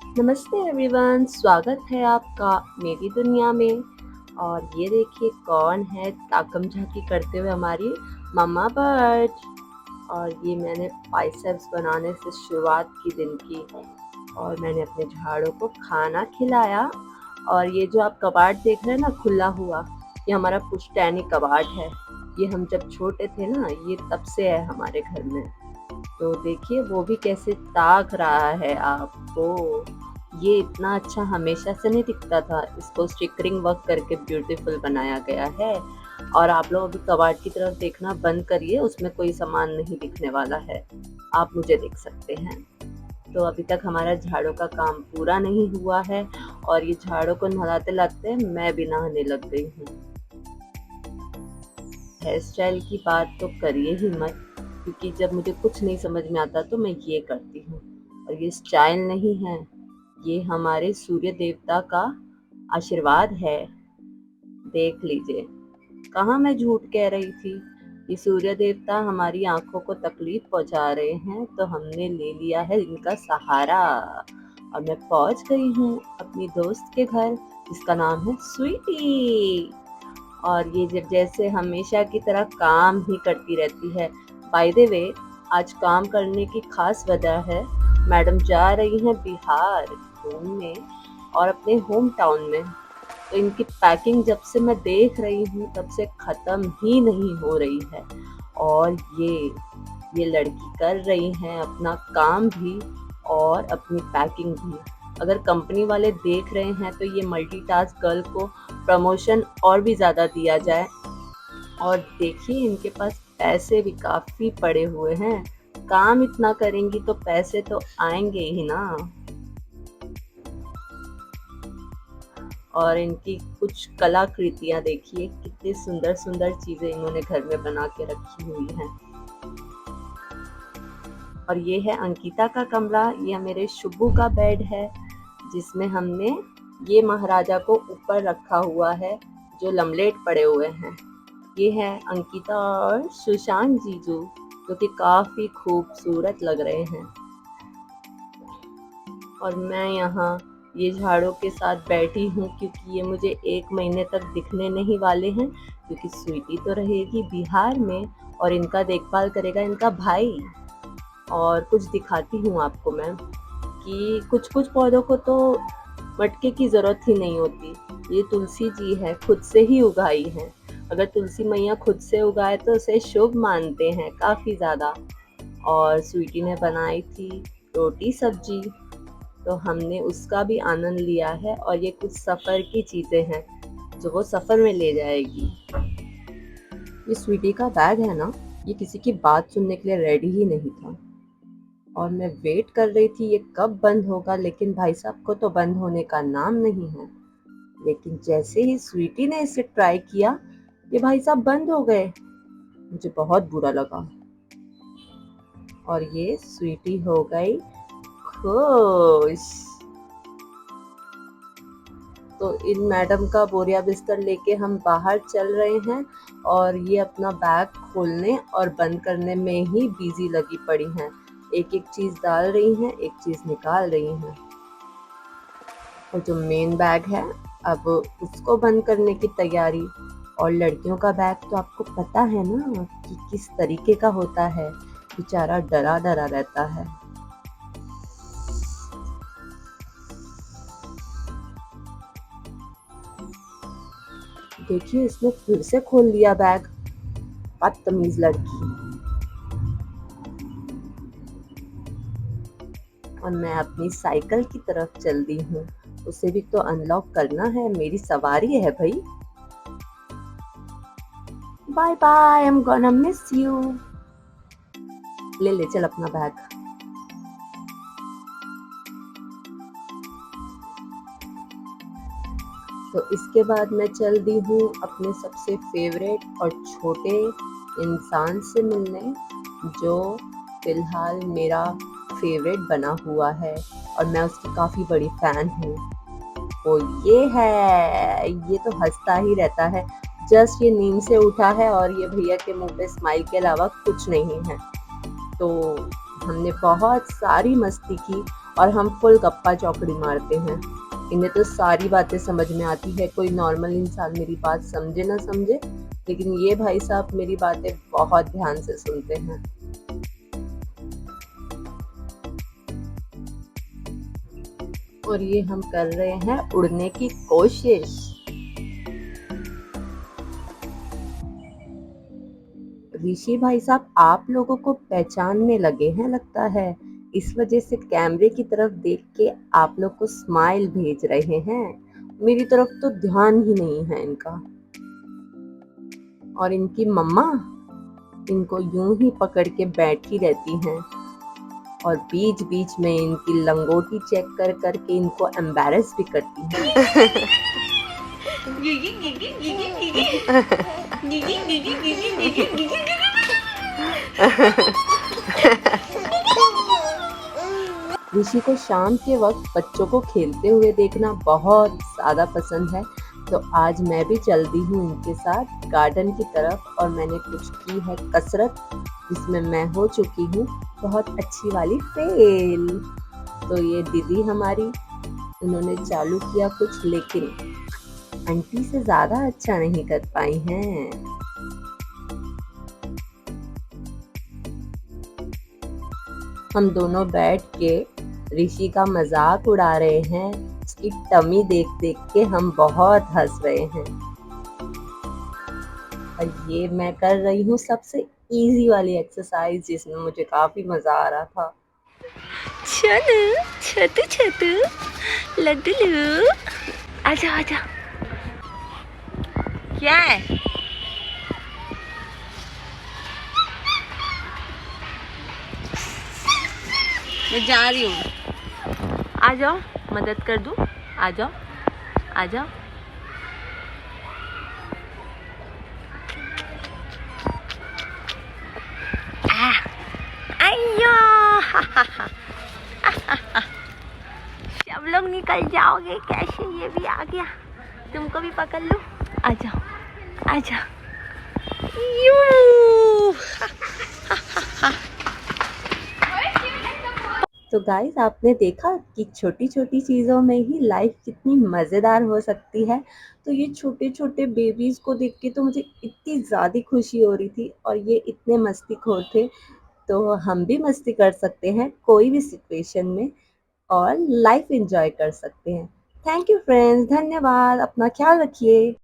नमस्ते एवरीवन, स्वागत है आपका मेरी दुनिया में। और ये देखिए कौन है ताकम झाकी करते हुए हमारी मम्मा बर्ड। और ये मैंने बाइसेप्स बनाने से शुरुआत की दिन की, और मैंने अपने झाड़ों को खाना खिलाया। और ये जो आप कबाड़ देख रहे हैं ना खुला हुआ, ये हमारा पुश्तैनी कबाड़ है। ये हम जब छोटे थे ना, ये तब से है हमारे घर में। तो देखिए वो भी कैसे ताक रहा है आपको। ये इतना अच्छा हमेशा से नहीं दिखता था, इसको स्टिकरिंग वर्क करके ब्यूटीफुल बनाया गया है। और आप लोग अभी कबाड़ की तरफ देखना बंद करिए, उसमें कोई सामान नहीं दिखने वाला है, आप मुझे देख सकते हैं। तो अभी तक हमारा झाड़ू का काम पूरा नहीं हुआ है, और ये झाड़ू को नहलाते लाते मैं भी नहाने लग गई हूँ। हेयर स्टाइल की बात तो करिए ही मत, क्योंकि जब मुझे कुछ नहीं समझ में आता तो मैं ये करती हूँ। और ये स्टाइल नहीं है, ये हमारे सूर्य देवता का आशीर्वाद है। देख लीजिए, कहाँ मैं झूठ कह रही थी। ये सूर्य देवता हमारी आंखों को तकलीफ पहुंचा रहे हैं, तो हमने ले लिया है इनका सहारा। और मैं पहुंच गई हूँ अपनी दोस्त के घर, जिसका नाम है स्वीटी। और ये जब जैसे हमेशा की तरह काम ही करती रहती है। बाय द वे, आज काम करने की खास वजह है, मैडम जा रही हैं बिहार घूमने और अपने होम टाउन में। तो इनकी पैकिंग जब से मैं देख रही हूँ तब से ख़त्म ही नहीं हो रही है। और ये लड़की कर रही हैं अपना काम भी और अपनी पैकिंग भी। अगर कंपनी वाले देख रहे हैं तो ये मल्टीटास्क गर्ल को प्रमोशन और भी ज़्यादा दिया जाए। और देखिए इनके पास पैसे भी काफ़ी पड़े हुए हैं, काम इतना करेंगी तो पैसे तो आएंगे ही ना। और इनकी कुछ कलाकृतियाँ देखिए, कितनी सुंदर सुंदर चीज़ें इन्होंने घर में बना के रखी हुई हैं। और ये है अंकिता का कमरा, ये मेरे शुभू का बेड है, जिसमें हमने ये महाराजा को ऊपर रखा हुआ है जो लमलेट पड़े हुए हैं। ये है अंकिता और सुशांत जीजू, जो कि काफ़ी खूबसूरत लग रहे हैं। और मैं यहाँ ये झाड़ों के साथ बैठी हूँ, क्योंकि ये मुझे 1 महीने तक दिखने नहीं वाले हैं, क्योंकि स्वीटी तो रहेगी बिहार में और इनका देखभाल करेगा इनका भाई। और कुछ दिखाती हूँ आपको मैं, कि कुछ कुछ पौधों को तो मटके की ज़रूरत ही नहीं होती। ये तुलसी जी है, खुद से ही उगाई है। अगर तुलसी मैया खुद से उगाए तो उसे शुभ मानते हैं काफ़ी ज़्यादा। और स्वीटी ने बनाई थी रोटी सब्जी, तो हमने उसका भी आनंद लिया है। और ये कुछ सफ़र की चीज़ें हैं जो वो सफ़र में ले जाएगी। ये स्वीटी का बैग है ना, ये किसी की बात सुनने के लिए रेडी ही नहीं था। और मैं वेट कर रही थी ये कब बंद होगा, लेकिन भाई साहब को तो बंद होने का नाम नहीं है। लेकिन जैसे ही स्वीटी ने इसे ट्राई किया, ये भाई साहब बंद हो गए। मुझे बहुत बुरा लगा। और ये स्वीटी हो गई खुश। तो इन मैडम का बोरिया बिस्तर लेके हम बाहर चल रहे हैं, और ये अपना बैग खोलने और बंद करने में ही बिजी लगी पड़ी हैं। एक एक चीज़ डाल रही हैं, एक चीज़ निकाल रही हैं। और जो मेन बैग है, अब उसको बंद करने की तैयारी। और लड़कियों का बैग तो आपको पता है ना कि किस तरीके का होता है, बेचारा डरा डरा रहता है। देखिए इसने फिर से खोल लिया बैग, बदतमीज लड़की। और मैं अपनी साइकिल की तरफ चल दी हूँ, उसे भी तो अनलॉक करना है, मेरी सवारी है भाई। Bye bye, I am gonna miss you. ले ले चल अपना बैग। तो इसके बाद मैं चल दी हूँ अपने सबसे फेवरेट और छोटे इंसान से मिलने, जो फ़िलहाल मेरा फेवरेट बना हुआ है और मैं उसकी काफ़ी बड़ी फ़ैन हूँ। वो ये है, ये तो हँसता ही रहता है। जस्ट ये नींद से उठा है और ये भैया के मुँह पे स्माइल के अलावा कुछ नहीं है। तो हमने बहुत सारी मस्ती की, और हम फुल गप्पा चौकड़ी मारते हैं। इन्हें तो सारी बातें समझ में आती है, कोई नॉर्मल इंसान मेरी बात समझे ना समझे, लेकिन ये भाई साहब मेरी बातें बहुत ध्यान से सुनते हैं। और ये हम कर रहे हैं उड़ने की कोशिश। ऋषि भाई साहब आप लोगों को पहचानने लगे हैं लगता है, इस वजह से कैमरे की तरफ देख के आप लोग को स्माइल भेज रहे हैं। मेरी तरफ तो ध्यान ही नहीं है इनका। और इनकी मम्मा इनको यूं ही पकड़ के बैठी रहती हैं और बीच बीच में इनकी लंगोटी चेक कर करके इनको एम्बैरेस भी करती हैं। ऋषि को शाम के वक्त बच्चों को खेलते हुए देखना बहुत ज़्यादा पसंद है, तो आज मैं भी चल दी हूँ इनके साथ गार्डन की तरफ और मैंने कुछ की है कसरत, जिसमें मैं हो चुकी हूँ बहुत अच्छी वाली फेल। तो ये दीदी हमारी, उन्होंने चालू किया कुछ, लेकिन आंटी से ज़्यादा अच्छा नहीं कर पाई हैं। हम दोनों बैठ के ऋषि का मजाक उड़ा रहे हैं, उसकी टमी देख देख के हम बहुत हंस रहे हैं। और ये मैं कर रही हूँ सबसे इजी वाली एक्सरसाइज, जिसमें मुझे काफी मजा आ रहा था। चलो छोटू छोटू लड्डू आजा आजा। क्या है? मैं जा रही हूँ, आ जाओ मदद कर दूँ, आ जाओ आ जाओ। अय्यो सब लोग निकल जाओगे कैसे, ये भी आ गया, तुमको भी पकड़ लूं, आ जाओ आ जाओ। तो गाइस आपने देखा कि छोटी छोटी चीज़ों में ही लाइफ कितनी मज़ेदार हो सकती है। तो ये छोटे छोटे बेबीज़ को देख के तो मुझे इतनी ज़्यादा खुशी हो रही थी, और ये इतने मस्तीखोर थे, तो हम भी मस्ती कर सकते हैं कोई भी सिचुएशन में और लाइफ एंजॉय कर सकते हैं। थैंक यू फ्रेंड्स, धन्यवाद, अपना ख्याल रखिए।